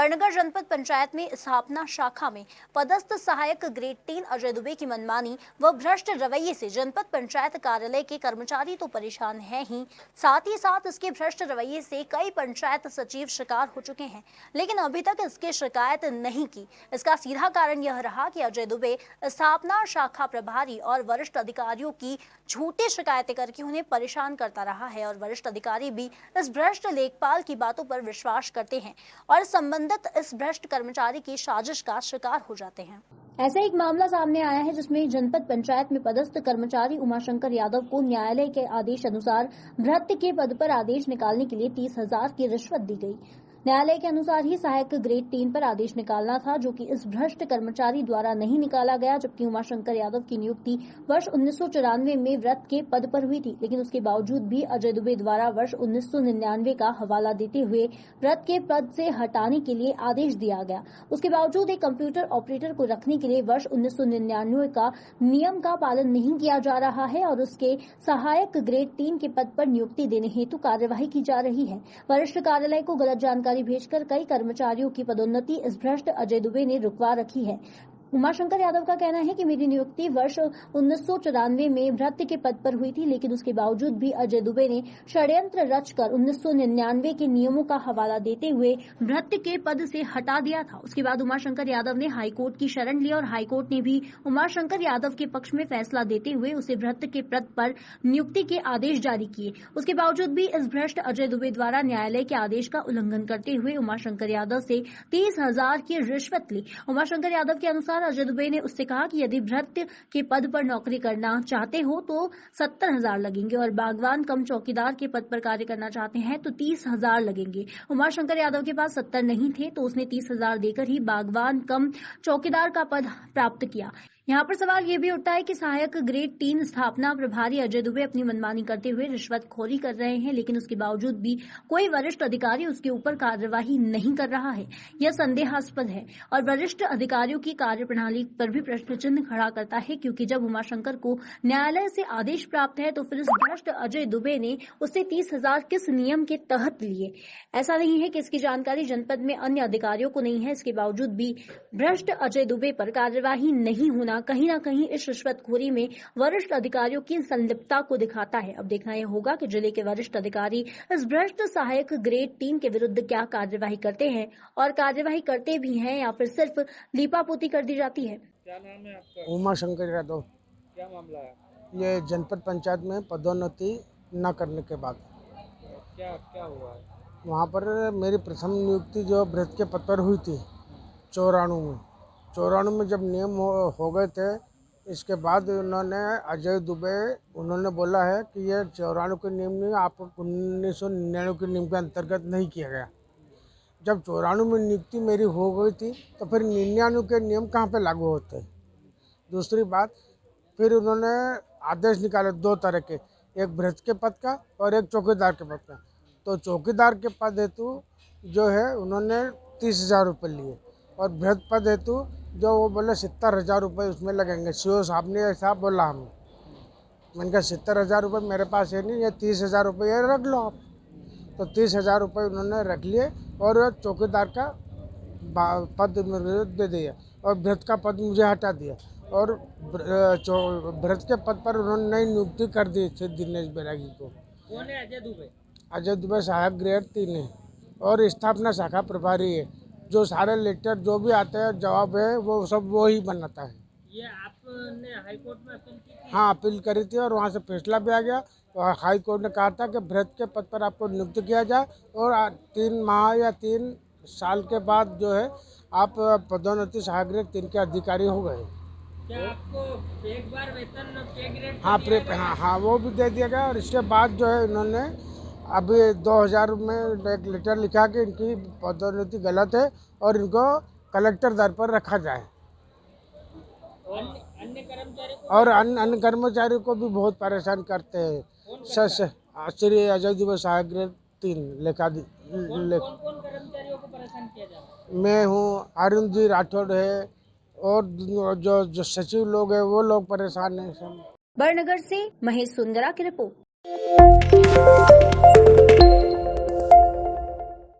बड़नगर जनपद पंचायत में स्थापना शाखा में पदस्थ सहायक ग्रेड 3 अजय दुबे की मनमानी व भ्रष्ट रवैये से जनपद पंचायत कार्यालय के कर्मचारी तो परेशान हैं ही, साथ ही साथ इसके भ्रष्ट रवैये से कई पंचायत सचिव शिकार हो चुके हैं, लेकिन अभी तक इसकी शिकायत नहीं की। इसका सीधा कारण यह रहा कि अजय दुबे स्थापना शाखा प्रभारी और वरिष्ठ अधिकारियों की झूठी शिकायतें करके उन्हें परेशान करता रहा है और वरिष्ठ अधिकारी भी इस भ्रष्ट लेखपाल की बातों पर विश्वास करते हैं और संबंधित इस भ्रष्ट कर्मचारी की साजिश का शिकार हो जाते हैं। ऐसा एक मामला सामने आया है जिसमें जनपद पंचायत में पदस्थ कर्मचारी उमाशंकर यादव को न्यायालय के आदेश अनुसार भृत्य के पद पर आदेश निकालने के लिए 30,000 की रिश्वत दी गई। न्यायालय के अनुसार ही सहायक ग्रेड 3 पर आदेश निकालना था, जो कि इस भ्रष्ट कर्मचारी द्वारा नहीं निकाला गया, जबकि उमाशंकर यादव की नियुक्ति वर्ष 1994 में वृत्त के पद पर हुई थी। लेकिन उसके बावजूद भी अजय दुबे द्वारा वर्ष 1999 का हवाला देते हुए वृत्त के पद से हटाने के लिए आदेश दिया गया। उसके बावजूद एक कंप्यूटर ऑपरेटर को रखने के लिए वर्ष 1999 का नियम का पालन नहीं किया जा रहा है और उसके सहायक ग्रेड 3 के पद पर नियुक्ति देने हेतु कार्यवाही की जा रही है। वरिष्ठ कार्यालय को गलत जानकारी भेजकर कई कर्मचारियों की पदोन्नति इस भ्रष्ट अजय दुबे ने रुकवा रखी है। उमाशंकर यादव का कहना है कि मेरी नियुक्ति वर्ष 1994 में भृत्य के पद पर हुई थी, लेकिन उसके बावजूद भी अजय दुबे ने षड्यंत्र रचकर 1999 के नियमों का हवाला देते हुए भृत्य के पद से हटा दिया था। उसके बाद उमाशंकर यादव ने हाईकोर्ट की शरण ली और हाईकोर्ट ने भी उमाशंकर यादव के पक्ष में फैसला देते हुए उसे भृत्य के पद पर नियुक्ति के आदेश जारी किए। उसके बावजूद भी इस भ्रष्ट अजय दुबे द्वारा न्यायालय के आदेश का उल्लंघन करते हुए उमाशंकर यादव से 30,000 की रिश्वत ली। उमाशंकर यादव के अनुसार अजय दुबे ने उससे कहा कि यदि भृत्य के पद पर नौकरी करना चाहते हो तो 70,000 लगेंगे और बागवान कम चौकीदार के पद पर कार्य करना चाहते हैं तो 30,000 लगेंगे। उमाशंकर यादव के पास 70 नहीं थे तो उसने 30,000 देकर ही बागवान कम चौकीदार का पद प्राप्त किया। यहाँ पर सवाल ये भी उठता है कि सहायक ग्रेड 3 स्थापना प्रभारी अजय दुबे अपनी मनमानी करते हुए रिश्वतखोरी कर रहे हैं, लेकिन उसके बावजूद भी कोई वरिष्ठ अधिकारी उसके ऊपर कार्यवाही नहीं कर रहा है। यह संदेहास्पद है और वरिष्ठ अधिकारियों की कार्यप्रणाली पर भी प्रश्न चिन्ह खड़ा करता है, क्योंकि जब उमाशंकर को न्यायालय से आदेश प्राप्त है तो फिर इस भ्रष्ट अजय दुबे ने उससे 30,000 किस नियम के तहत लिए। ऐसा नहीं है कि इसकी जानकारी जनपद में अन्य अधिकारियों को नहीं है, इसके बावजूद भी भ्रष्ट अजय दुबे पर कार्यवाही नहीं होना कहीं न कहीं इस रिश्वतखोरी में वरिष्ठ अधिकारियों की संलिप्तता को दिखाता है। अब देखना यह होगा कि जिले के वरिष्ठ अधिकारी इस भ्रष्ट सहायक ग्रेड 3 के विरुद्ध क्या कार्यवाही करते हैं और कार्यवाही करते भी हैं या फिर सिर्फ लीपापोती कर दी जाती है। क्या नाम है आपका? उमाशंकर यादव। क्या मामला है? ये जनपद पंचायत में पदोन्नति न करने के बाद क्या क्या हुआ है? वहाँ पर मेरी प्रथम नियुक्ति जो भृत्य के पद पर हुई थी 94 में जब नियम हो गए थे, इसके बाद उन्होंने अजय दुबे उन्होंने बोला है कि ये 94 के नियम नहीं, आप 1999 के नियम के अंतर्गत नहीं किया गया। जब 94 में नियुक्ति मेरी हो गई थी तो फिर 99 के नियम कहाँ पे लागू होते। दूसरी बात, फिर उन्होंने आदेश निकाले 2 तरह के, एक भृत्य के पद का और एक चौकीदार के पद का। तो चौकीदार के पद हेतु जो है उन्होंने 30,000 रुपये लिए और भृत्य पद हेतु जो वो बोले 70,000 रुपये उसमें लगेंगे। सीओ साहब ने ऐसा बोला हमें। मैंने कहा 70,000 रुपये मेरे पास है नहीं, ये 30,000 रुपये रख लो आप। तो 30,000 रुपये उन्होंने रख लिए और चौकीदार का पद मुझे दे दिया और भृत्य का पद मुझे हटा दिया और भृत्य के पद पर उन्होंने नई नियुक्ति कर दी थी दिनेश बैरागी को। कौन है अजय दुबे? अजय दुबे सहायक ग्रेड 3 है और स्थापना शाखा प्रभारी है। जो सारे लेटर जो भी आते हैं जवाब है वो सब वो ही बनाता है। ये आपने हाईकोर्ट में अपील की थी? हाँ, अपील करी थी और वहाँ से फैसला भी आ गया और हाई कोर्ट ने कहा था कि भृत्य के पद पर आपको नियुक्त किया जाए और 3 माह या 3 साल के बाद जो है आप पदोन्नति सहायक ग्रेड 3 के अधिकारी हो गए। क्या आपको एक बार वेतन पे ग्रेड? हाँ, वो भी दे दिया गया और इसके बाद जो है इन्होंने अभी 2000 में एक लेटर लिखा कि इनकी पदोन्नति गलत है और इनको कलेक्टर दर पर रखा जाए। अन्य कर्मचारी को और अन्य कर्मचारियों को भी बहुत परेशान करते हैं। श्री अजय दुबे सहायक ग्रेड 3 कौन कर्मचारियों को परेशान किया जा रहा है? मैं हूँ, अरुण जी राठौड़ है और जो सचिव लोग हैं वो लोग परेशान हैं सब। बड़नगर से महेश सुंदरा की रिपोर्ट।